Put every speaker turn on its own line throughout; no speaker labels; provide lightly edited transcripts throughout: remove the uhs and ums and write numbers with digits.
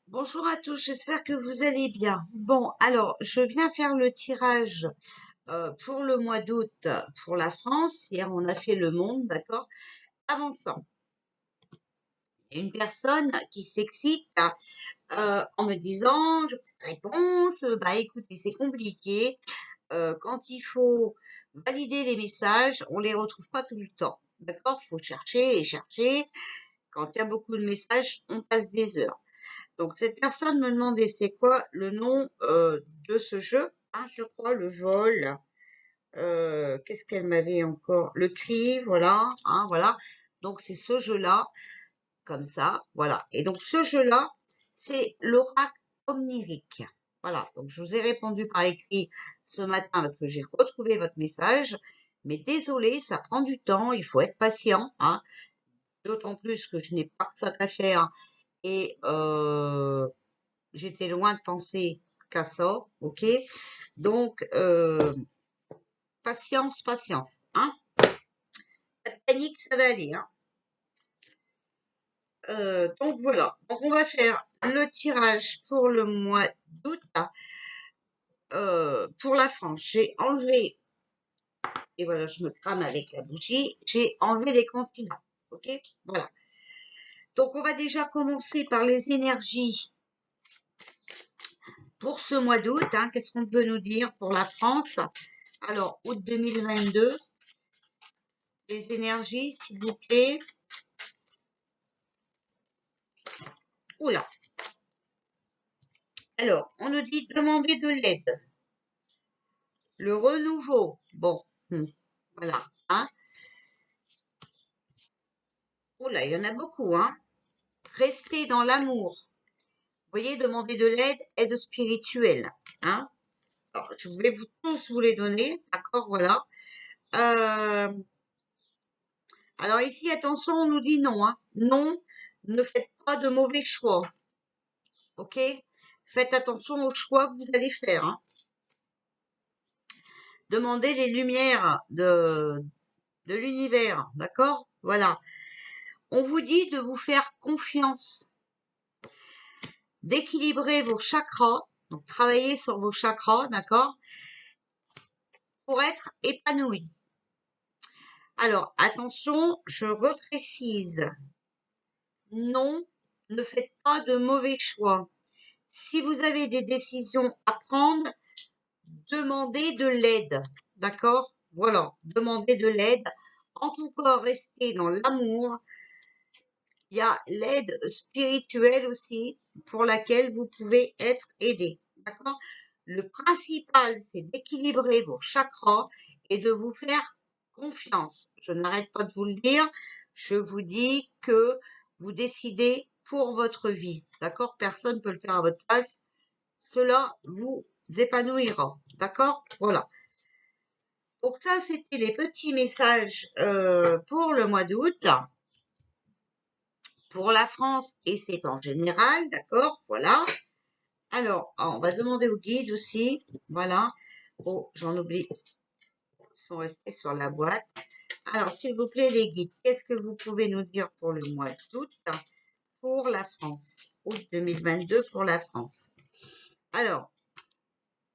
Bonjour à tous, j'espère que vous allez bien. Bon, alors, je viens faire le tirage pour le mois d'août pour la France. Hier, on a fait le monde, d'accord? Avant ça, il y a une personne qui s'excite en me disant, je veux cette réponse, bah écoutez, c'est compliqué. Quand il faut valider les messages, on les retrouve pas tout le temps, d'accord? Faut chercher et chercher. Quand il y a beaucoup de messages, on passe des heures. Donc cette personne me demandait c'est quoi le nom de ce jeu, hein, je crois, le vol. Qu'est-ce qu'elle m'avait encore? Le cri, voilà, hein, voilà. Donc c'est ce jeu-là, comme ça, voilà. Et donc ce jeu-là, c'est l'oracle omnirique. Voilà, donc je vous ai répondu par écrit ce matin parce que j'ai retrouvé votre message. Mais désolé, ça prend du temps, il faut être patient, hein. D'autant plus que je n'ai pas que ça à faire et j'étais loin de penser qu'à ça, ok? Donc, patience, patience, hein? Pas de panique, ça va aller, hein? Donc voilà, donc on va faire le tirage pour le mois d'août, pour la France. J'ai enlevé, et voilà, je me crame avec la bougie, j'ai enlevé les continents, ok? Voilà. Donc on va déjà commencer par les énergies pour ce mois d'août, hein. Qu'est-ce qu'on peut nous dire pour la France? Alors, août 2022. Les énergies, s'il vous plaît. Oula. Alors, on nous dit demander de l'aide. Le renouveau. Bon, voilà. Hein. Oula, il y en a beaucoup. Hein. Rester dans l'amour. Vous voyez, demander de l'aide, aide spirituelle. Hein. Alors, je vais tous vous les donner. D'accord, voilà. Alors ici, attention, on nous dit non. Hein. Non, ne faites pas de mauvais choix. Ok? Faites attention aux choix que vous allez faire. Hein. Demandez les lumières de l'univers, d'accord? Voilà. On vous dit de vous faire confiance, d'équilibrer vos chakras, donc travailler sur vos chakras, d'accord? Pour être épanoui. Alors, attention, je reprécise. Non, ne faites pas de mauvais choix. Si vous avez des décisions à prendre, demandez de l'aide, d'accord? Voilà, demandez de l'aide. En tout cas, restez dans l'amour. Il y a l'aide spirituelle aussi pour laquelle vous pouvez être aidé. D'accord? Le principal, c'est d'équilibrer vos chakras et de vous faire confiance. Je n'arrête pas de vous le dire. Je vous dis que vous décidez pour votre vie. D'accord? Personne ne peut le faire à votre place. Cela vous épanouira. D'accord? Voilà. Donc ça, c'était les petits messages pour le mois d'août. Pour la France, et c'est en général, d'accord, voilà. Alors, on va demander au guide aussi, voilà. Oh, j'en oublie, ils sont restés sur la boîte. Alors, s'il vous plaît, les guides, qu'est-ce que vous pouvez nous dire pour le mois d'août pour la France? Août 2022 pour la France. Alors,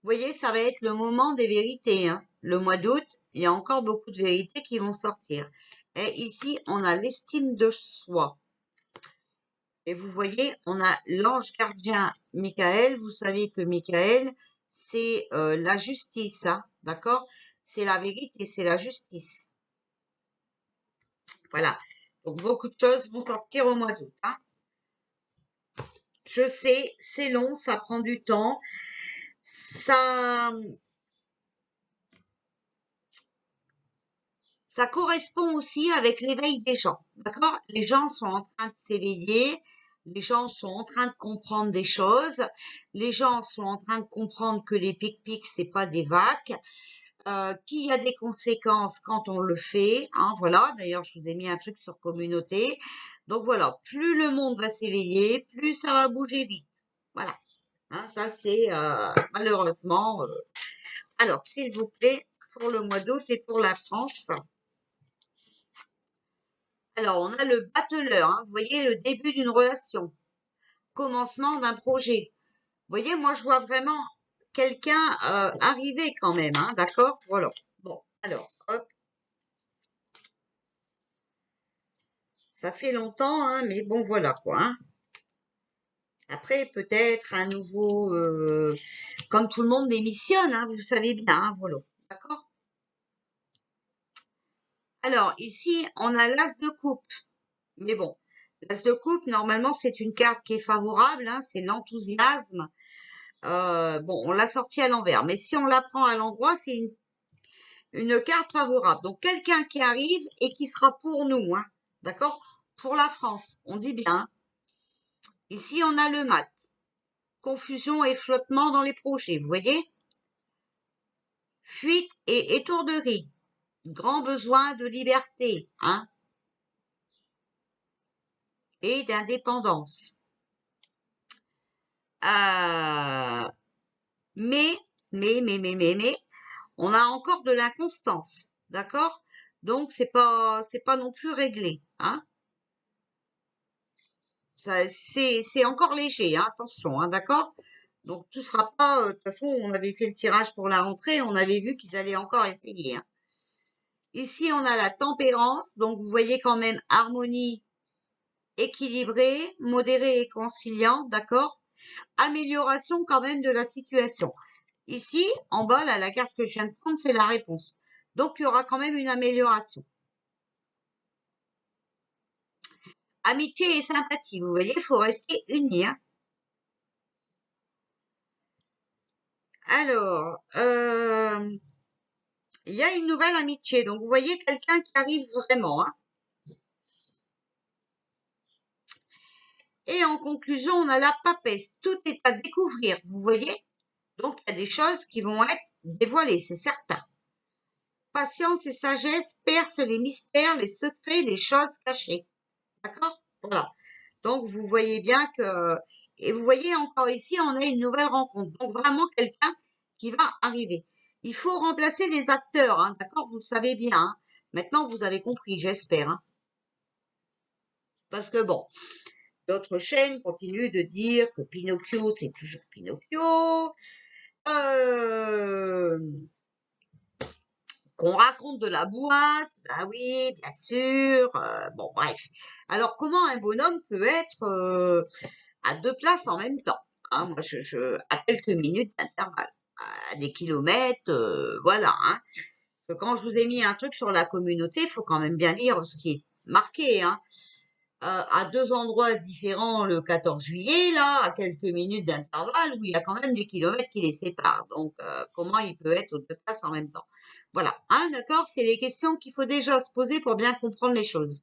vous voyez, ça va être le moment des vérités. Hein. Le mois d'août, il y a encore beaucoup de vérités qui vont sortir. Et ici, on a l'estime de soi. Et vous voyez, on a l'ange gardien Michael. Vous savez que Michael, c'est la justice, hein, d'accord? C'est la vérité, c'est la justice. Voilà. Donc, beaucoup de choses vont sortir au mois d'août. Hein. Je sais, c'est long, ça prend du temps. Ça correspond aussi avec l'éveil des gens, d'accord? Les gens sont en train de s'éveiller, les gens sont en train de comprendre des choses, les gens sont en train de comprendre que les pic-pics, c'est pas des vagues, qu'il y a des conséquences quand on le fait, hein, voilà. D'ailleurs, je vous ai mis un truc sur communauté. Donc voilà, plus le monde va s'éveiller, plus ça va bouger vite. Voilà. Hein, ça, c'est malheureusement. Alors, s'il vous plaît, pour le mois d'août et pour la France. Alors, on a le battleur, hein, vous voyez, le début d'une relation. commencement d'un projet. Vous voyez, moi, je vois vraiment quelqu'un arriver quand même, hein, d'accord? Voilà. Bon, alors, hop, ça fait longtemps, hein, mais bon, voilà quoi, hein. Après, peut-être un nouveau, comme tout le monde démissionne, hein, vous savez bien, hein, voilà. D'accord? Alors, ici, on a l'as de coupe. Mais bon, l'as de coupe, normalement, c'est une carte qui est favorable, hein, c'est l'enthousiasme. Bon, on l'a sorti à l'envers, mais si on la prend à l'endroit, c'est une carte favorable. Donc, quelqu'un qui arrive et qui sera pour nous, hein, d'accord? Pour la France, on dit bien. Ici, on a le mat. Confusion et flottement dans les projets, vous voyez? Fuite et étourderie. Grand besoin de liberté, hein, et d'indépendance. Euh, mais, mais, on a encore de l'inconstance, d'accord? Donc c'est pas non plus réglé, hein? Ça, c'est encore léger, hein, attention, hein, d'accord? Donc tout sera pas. De toute façon, on avait fait le tirage pour la rentrée, on avait vu qu'ils allaient encore essayer, hein. Ici, on a la tempérance, donc vous voyez quand même harmonie équilibrée, modérée et conciliante, d'accord? Amélioration quand même de la situation. Ici, en bas, là, la carte que je viens de prendre, c'est la réponse. Donc, il y aura quand même une amélioration. Amitié et sympathie, vous voyez, il faut rester unis, hein. Alors, il y a une nouvelle amitié. Donc, vous voyez quelqu'un qui arrive vraiment, hein. Et en conclusion, on a la papesse. Tout est à découvrir, vous voyez. Donc, il y a des choses qui vont être dévoilées, c'est certain. Patience et sagesse percent les mystères, les secrets, les choses cachées. D'accord? Voilà. Donc, vous voyez bien que, et vous voyez encore ici, on a une nouvelle rencontre. Donc, vraiment quelqu'un qui va arriver. Il faut remplacer les acteurs, hein, d'accord? Vous le savez bien, hein. Maintenant, vous avez compris, j'espère, hein. Parce que bon, d'autres chaînes continuent de dire que Pinocchio, c'est toujours Pinocchio. Euh, qu'on raconte de la boisse, bah oui, bien sûr. Bon, bref. Alors, comment un bonhomme peut être à deux places en même temps, hein? Moi, à quelques minutes d'intervalle, à des kilomètres, voilà, hein. Parce que quand je vous ai mis un truc sur la communauté, il faut quand même bien lire ce qui est marqué, hein. À deux endroits différents le 14 juillet, là, à quelques minutes d'intervalle, où il y a quand même des kilomètres qui les séparent. Donc, comment il peut être aux deux places en même temps? Voilà, hein, d'accord? C'est les questions qu'il faut déjà se poser pour bien comprendre les choses.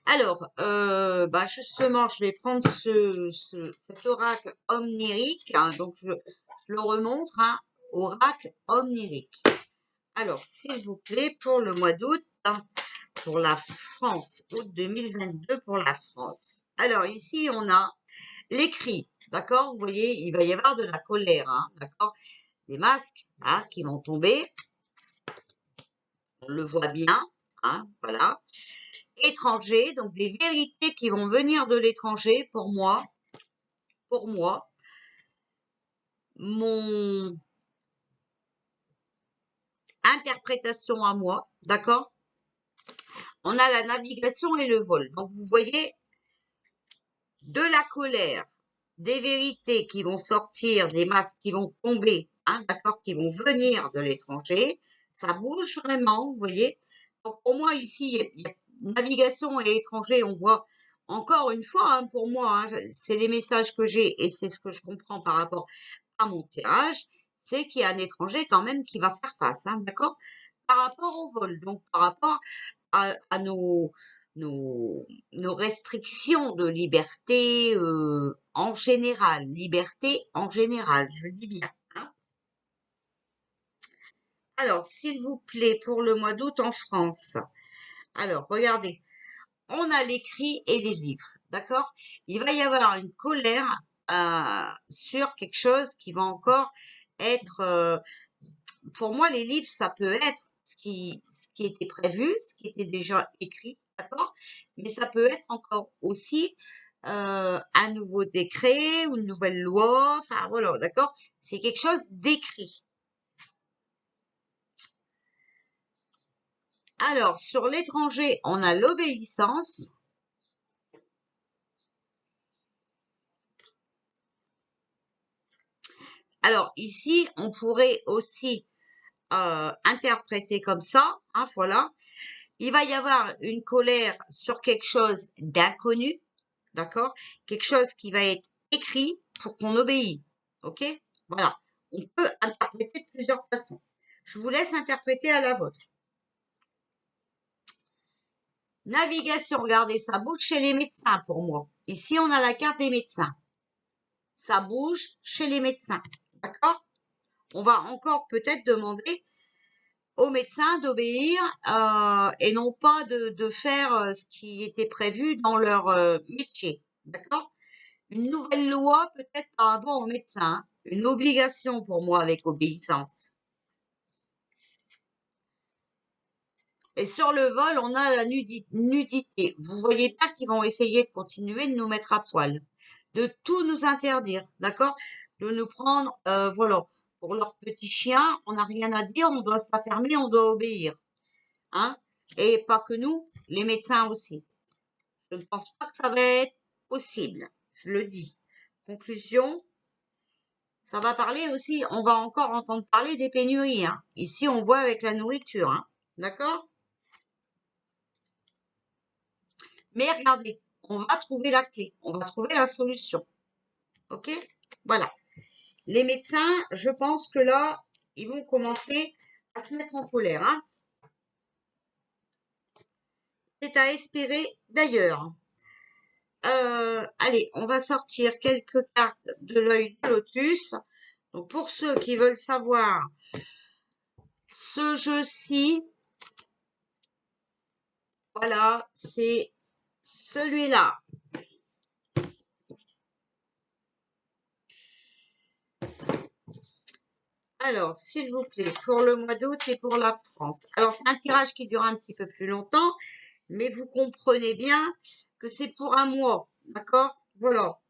Alors, bah justement, je vais prendre cet oracle omnirique, hein, donc je le remontre, hein, oracle omnirique. Alors, s'il vous plaît, pour le mois d'août, hein, pour la France, août 2022 pour la France. Alors, ici, on a l'écrit, d'accord? Vous voyez, il va y avoir de la colère, hein, d'accord? Des masques, hein, qui vont tomber, on le voit bien, hein, voilà. Étranger, donc des vérités qui vont venir de l'étranger pour moi, mon interprétation à moi, d'accord? On a la navigation et le vol. Donc vous voyez, de la colère, des vérités qui vont sortir, des masques qui vont tomber, hein, d'accord, qui vont venir de l'étranger. Ça bouge vraiment, vous voyez. Donc pour moi ici, il y a navigation et étranger, on voit encore une fois, hein, pour moi, hein, c'est les messages que j'ai et c'est ce que je comprends par rapport à mon tirage, c'est qu'il y a un étranger quand même qui va faire face, hein, d'accord? Par rapport au vol, donc par rapport à nos restrictions de liberté en général, je dis bien, hein. Alors, s'il vous plaît, pour le mois d'août en France, alors regardez, on a l'écrit et les livres, d'accord? Il va y avoir une colère sur quelque chose qui va encore être, pour moi, les livres, ça peut être ce qui était prévu, ce qui était déjà écrit, d'accord? Mais ça peut être encore aussi un nouveau décret ou une nouvelle loi. Enfin, voilà, d'accord? C'est quelque chose d'écrit. Alors, sur l'étranger, on a l'obéissance. Alors, ici, on pourrait aussi interpréter comme ça, hein, voilà. Il va y avoir une colère sur quelque chose d'inconnu, d'accord? Quelque chose qui va être écrit pour qu'on obéisse, ok? Voilà. On peut interpréter de plusieurs façons. Je vous laisse interpréter à la vôtre. Navigation, regardez, ça bouge chez les médecins pour moi. Ici, on a la carte des médecins. Ça bouge chez les médecins, d'accord? On va encore peut-être demander aux médecins d'obéir et non pas de faire ce qui était prévu dans leur métier, d'accord? Une nouvelle loi peut-être par rapport aux médecins, une obligation pour moi avec obéissance. Et sur le vol, on a la nudité. Vous voyez bien qu'ils vont essayer de continuer de nous mettre à poil, de tout nous interdire, d'accord? De nous prendre, voilà, pour leur petit chien, on n'a rien à dire, on doit s'affermer, on doit obéir, hein? Et pas que nous, les médecins aussi. Je ne pense pas que ça va être possible, je le dis. Conclusion, ça va parler aussi, on va encore entendre parler des pénuries, hein. Ici, on voit avec la nourriture, hein. D'accord? Mais regardez, on va trouver la clé, on va trouver la solution. Ok? Voilà. Les médecins, je pense que là, ils vont commencer à se mettre en colère, hein. C'est à espérer d'ailleurs. Allez, on va sortir quelques cartes de l'œil de lotus. Donc, pour ceux qui veulent savoir ce jeu-ci, voilà, c'est celui-là. Alors, s'il vous plaît, pour le mois d'août et pour la France. Alors, c'est un tirage qui dure un petit peu plus longtemps, mais vous comprenez bien que c'est pour un mois, d'accord? Voilà.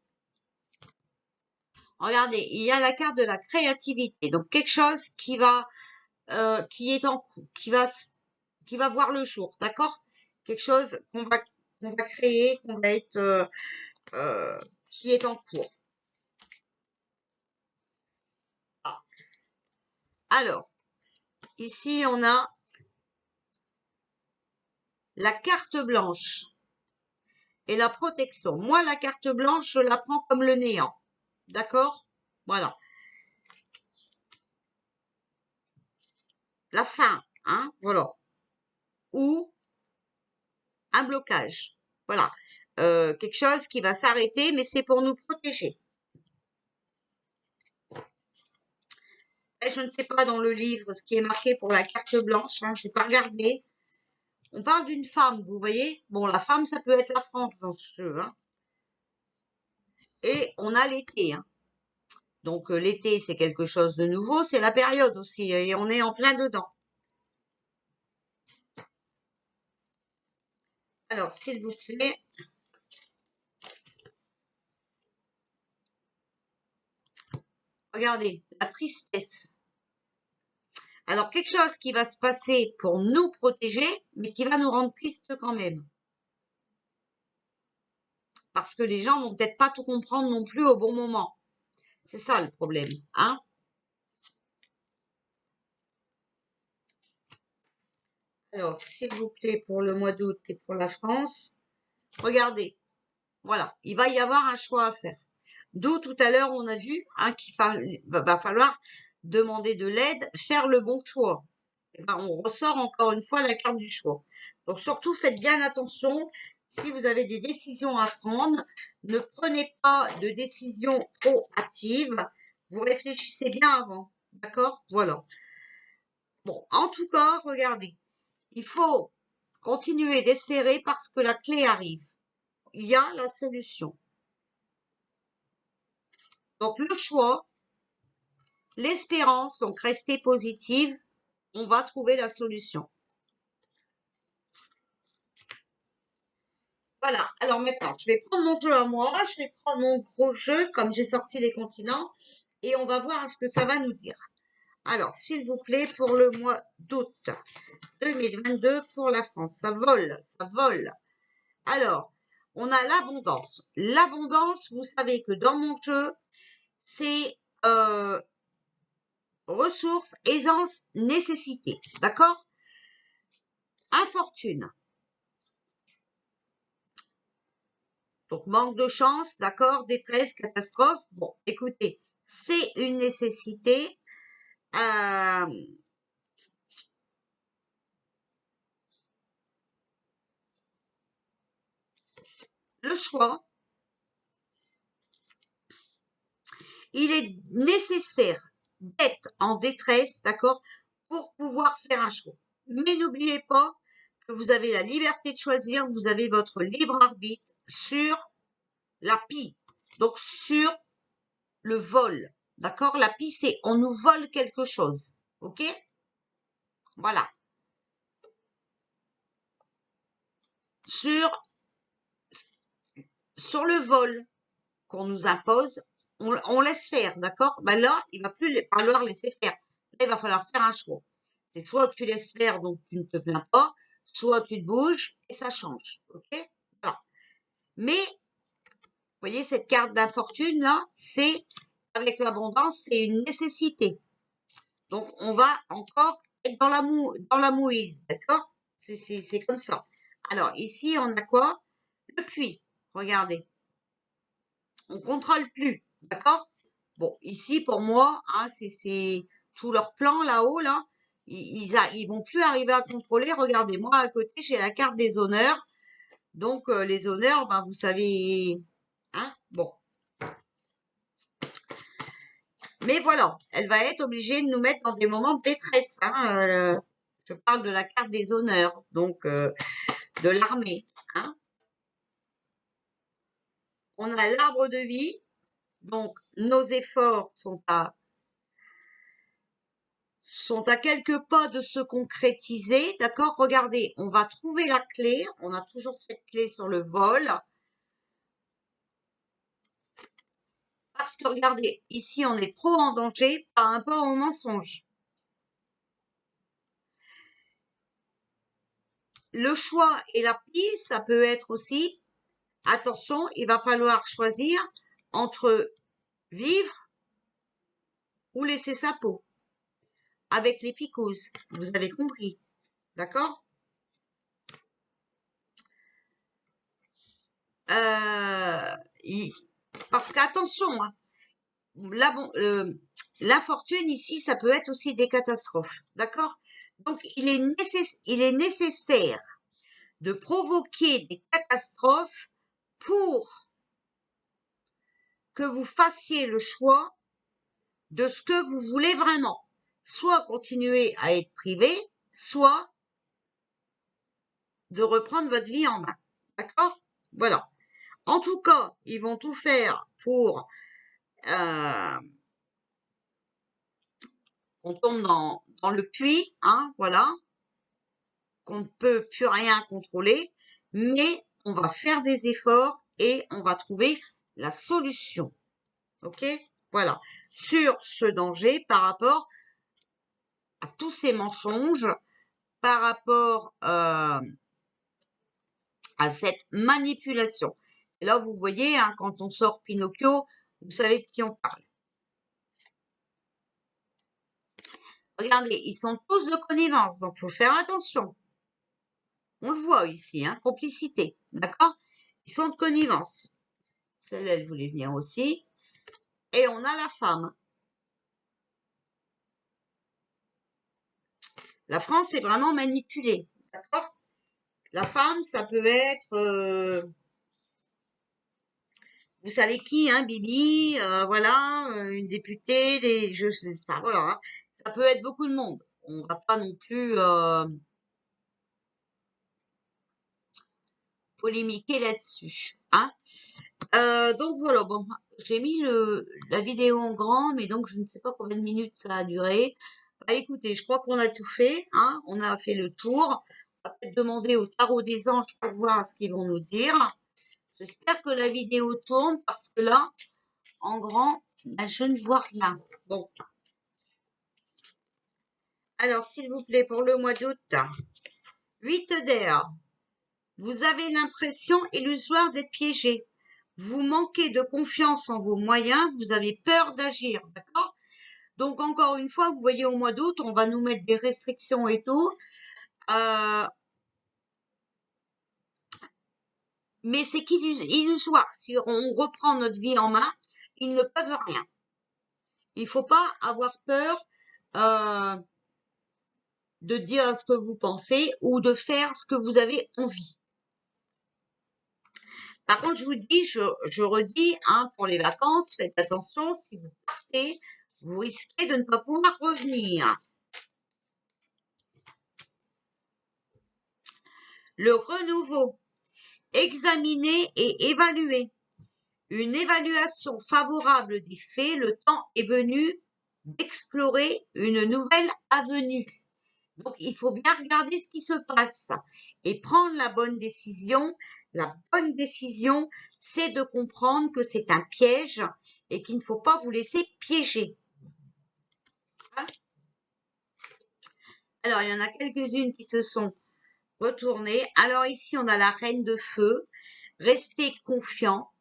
Regardez, il y a la carte de la créativité, donc quelque chose qui est en cours, qui va voir le jour, d'accord? Quelque chose qu'on va créer, qu'on va être, qui est en cours. Ah. Alors, ici on a la carte blanche et la protection. Moi, la carte blanche, je la prends comme le néant, d'accord? Voilà. La fin, hein, voilà. Ou un blocage, voilà. Quelque chose qui va s'arrêter, mais c'est pour nous protéger. Et je ne sais pas dans le livre ce qui est marqué pour la carte blanche, hein, je n'ai pas regardé. On parle d'une femme, vous voyez? Bon, la femme, ça peut être la France dans ce jeu, hein. Et on a l'été, hein. Donc l'été, c'est quelque chose de nouveau, c'est la période aussi, et on est en plein dedans. Alors, s'il vous plaît, regardez, la tristesse. Alors, quelque chose qui va se passer pour nous protéger, mais qui va nous rendre tristes quand même. Parce que les gens vont peut-être pas tout comprendre non plus au bon moment. C'est ça le problème, hein? Alors, s'il vous plaît, pour le mois d'août et pour la France, regardez, voilà, il va y avoir un choix à faire. D'où tout à l'heure, on a vu hein, qu'il va falloir demander de l'aide, faire le bon choix. Et ben, on ressort encore une fois la carte du choix. Donc surtout, faites bien attention. Si vous avez des décisions à prendre, ne prenez pas de décisions trop hâtives. Vous réfléchissez bien avant. D'accord? Voilà. Bon, en tout cas, regardez. Il faut continuer d'espérer parce que la clé arrive. Il y a la solution. Donc le choix, l'espérance, donc restez positive, on va trouver la solution. Voilà. Alors maintenant, je vais prendre mon jeu à moi, je vais prendre mon gros jeu, comme j'ai sorti les continents, et on va voir ce que ça va nous dire. Alors, s'il vous plaît, pour le mois d'août 2022 pour la France, ça vole, ça vole. Alors, on a l'abondance. L'abondance, vous savez que dans mon jeu, c'est ressources, aisance, nécessité. D'accord? Infortune. Donc, manque de chance, d'accord? Détresse, catastrophe. Bon, écoutez, c'est une nécessité. Le choix, il est nécessaire d'être en détresse, d'accord, pour pouvoir faire un choix. Mais n'oubliez pas que vous avez la liberté de choisir, vous avez votre libre arbitre sur la pie, donc sur le vol, d'accord? La pie, c'est on nous vole quelque chose, ok? Voilà. Sur, sur le vol qu'on nous impose, on laisse faire, d'accord? Ben là, il va plus falloir laisser faire. Là, il va falloir faire un choix. C'est soit tu laisses faire, donc tu ne te plains pas, soit tu te bouges et ça change, ok? Voilà. Mais, vous voyez, cette carte d'infortune, là, c'est, avec l'abondance, c'est une nécessité. Donc, on va encore être dans la mouise, d'accord? C'est comme ça. Alors, ici, on a quoi? Le puits. Regardez. On contrôle plus, d'accord? Bon, ici, pour moi, hein, c'est tout leur plan là-haut, là. Ils vont plus arriver à contrôler. Regardez, moi, à côté, j'ai la carte des honneurs. Donc, les honneurs, ben, vous savez, hein, bon. Mais voilà, elle va être obligée de nous mettre dans des moments de détresse, hein. Je parle de la carte des honneurs, donc de l'armée, hein. On a l'arbre de vie, donc nos efforts sont à quelques pas de se concrétiser, d'accord? Regardez, on va trouver la clé, on a toujours cette clé sur le vol, parce que regardez, ici on est trop en danger par rapport au mensonge. Le choix et la pie, ça peut être aussi, attention, il va falloir choisir entre vivre ou laisser sa peau, avec les picouses, vous avez compris, d'accord? Euh, Parce qu'attention, hein, l'infortune ici, ça peut être aussi des catastrophes, d'accord? Donc, il est nécessaire de provoquer des catastrophes pour que vous fassiez le choix de ce que vous voulez vraiment. Soit continuer à être privé, soit de reprendre votre vie en main. D'accord? Voilà. En tout cas, ils vont tout faire pour qu'on tombe dans le puits, hein, voilà, qu'on ne peut plus rien contrôler, mais on va faire des efforts et on va trouver la solution. Ok? Voilà. Sur ce danger par rapport à tous ces mensonges, par rapport à cette manipulation. Et là, vous voyez, hein, quand on sort Pinocchio, vous savez de qui on parle. Regardez, ils sont tous de connivence, donc il faut faire attention. On le voit ici, hein, complicité, d'accord? Ils sont de connivence. Celle-là, elle voulait venir aussi. Et on a la femme. La France est vraiment manipulée, d'accord? La femme, ça peut être, vous savez qui, hein, Bibi, voilà, une députée, je sais pas, voilà, hein. Ça peut être beaucoup de monde. On va pas non plus polémiquer là-dessus, hein. Donc voilà, bon, j'ai mis la vidéo en grand, mais donc je ne sais pas combien de minutes ça a duré. Bah écoutez, je crois qu'on a tout fait, hein, on a fait le tour. va peut-être demander au tarot des anges pour voir ce qu'ils vont nous dire. J'espère que la vidéo tourne parce que là, en grand, ben, je ne vois rien. Bon. Alors, s'il vous plaît, pour le mois d'août, 8 d'air. Vous avez l'impression illusoire d'être piégé. Vous manquez de confiance en vos moyens, vous avez peur d'agir, d'accord? Donc, encore une fois, vous voyez, au mois d'août, on va nous mettre des restrictions et tout. Mais c'est illusoire. Si on reprend notre vie en main, ils ne peuvent rien. Il ne faut pas avoir peur de dire ce que vous pensez ou de faire ce que vous avez envie. Par contre, je vous dis, je redis, hein, pour les vacances, faites attention, si vous partez, vous risquez de ne pas pouvoir revenir. Le renouveau. Examiner et évaluer. Une évaluation favorable des faits, le temps est venu d'explorer une nouvelle avenue. Donc, il faut bien regarder ce qui se passe et prendre la bonne décision. La bonne décision, c'est de comprendre que c'est un piège et qu'il ne faut pas vous laisser piéger. Hein? Alors, il y en a quelques-unes qui se sont retournées. Alors, ici, on a la reine de feu. Restez confiant,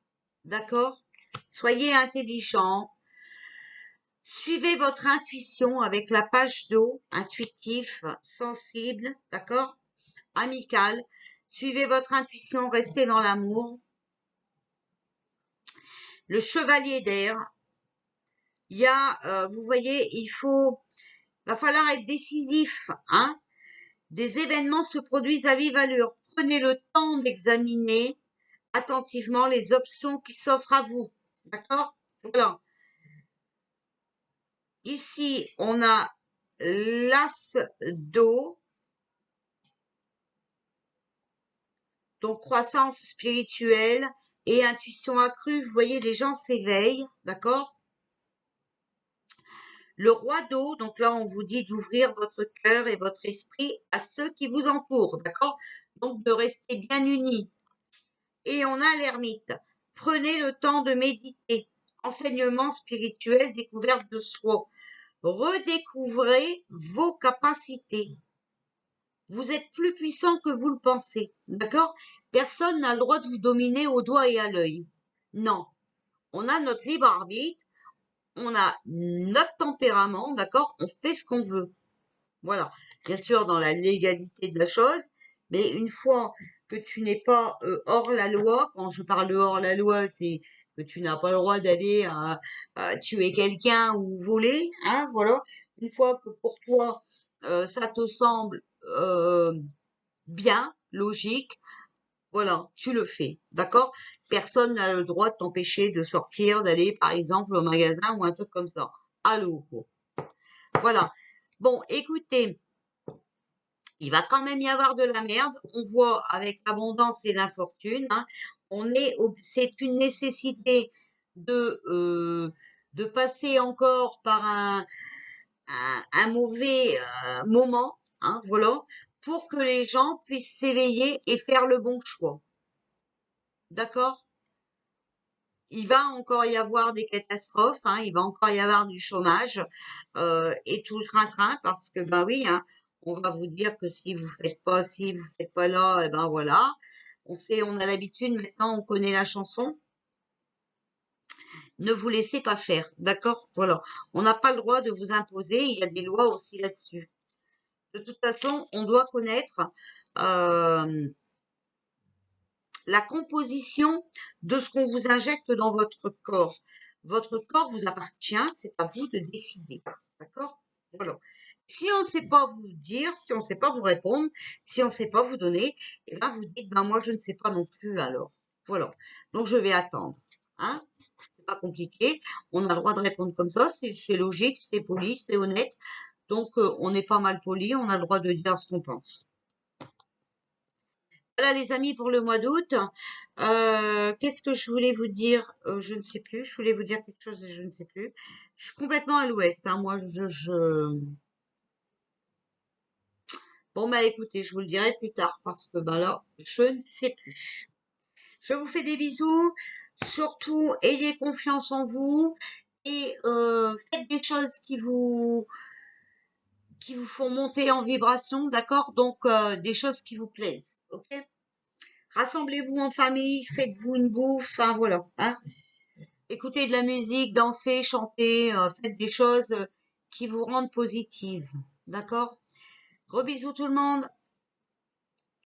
d'accord? Soyez intelligent. Suivez votre intuition avec la page d'eau, intuitif, sensible, d'accord? Amical. Suivez votre intuition, restez dans l'amour. Le chevalier d'air. Il y a, vous voyez, va falloir être décisif, hein? Des événements se produisent à vive allure. Prenez le temps d'examiner attentivement les options qui s'offrent à vous, d'accord? Voilà. Ici, on a l'as d'eau. Donc, croissance spirituelle et intuition accrue. Vous voyez, les gens s'éveillent, d'accord? Le roi d'eau, donc là, on vous dit d'ouvrir votre cœur et votre esprit à ceux qui vous entourent, d'accord? Donc, de rester bien unis. Et on a l'ermite. Prenez le temps de méditer. Enseignement spirituel, découverte de soi. Redécouvrez vos capacités. Vous êtes plus puissant que vous le pensez, d'accord? Personne n'a le droit de vous dominer au doigt et à l'œil. Non. On a notre libre arbitre, on a notre tempérament, d'accord? On fait ce qu'on veut. Voilà. Bien sûr, dans la légalité de la chose, mais une fois que tu n'es pas hors la loi, quand je parle de hors la loi, c'est que tu n'as pas le droit d'aller tuer quelqu'un ou voler, hein, voilà. Une fois que pour toi, ça te semble bien, logique, voilà, tu le fais, d'accord? Personne n'a le droit de t'empêcher de sortir, d'aller par exemple au magasin ou un truc comme ça. Allô, voilà. Bon, écoutez, il va quand même y avoir de la merde. On voit avec l'abondance et l'infortune, hein, c'est une nécessité de passer encore par un mauvais moment, hein, voilà, pour que les gens puissent s'éveiller et faire le bon choix. D'accord? Il va encore y avoir des catastrophes, hein, il va encore y avoir du chômage et tout le train-train parce que ben oui, hein, on va vous dire que si vous faites pas ci, vous faites pas là, et ben voilà. On sait, on a l'habitude maintenant, on connaît la chanson. Ne vous laissez pas faire, d'accord? Voilà. On n'a pas le droit de vous imposer, il y a des lois aussi là-dessus. De toute façon, on doit connaître euh, la composition de ce qu'on vous injecte dans votre corps. Votre corps vous appartient, c'est à vous de décider. D'accord? Voilà. Si on ne sait pas vous dire, si on ne sait pas vous répondre, si on ne sait pas vous donner, eh ben vous dites, ben moi je ne sais pas non plus alors. Voilà. Donc je vais attendre. Hein? C'est pas compliqué. On a le droit de répondre comme ça, c'est logique, c'est poli, c'est honnête. Donc on n'est pas mal poli, on a le droit de dire ce qu'on pense. Voilà les amis pour le mois d'août. Qu'est-ce que je voulais vous dire? Je ne sais plus. Je voulais vous dire quelque chose et je ne sais plus. Je suis complètement à l'ouest, hein. Moi, Bon, bah écoutez, je vous le dirai plus tard parce que bah là, je ne sais plus. Je vous fais des bisous. Surtout, ayez confiance en vous et faites des choses qui vous font monter en vibration, d'accord? Donc, des choses qui vous plaisent, ok? Rassemblez-vous en famille, faites-vous une bouffe, enfin voilà, hein? Écoutez de la musique, dansez, chantez, faites des choses qui vous rendent positive, d'accord? Gros bisous tout le monde.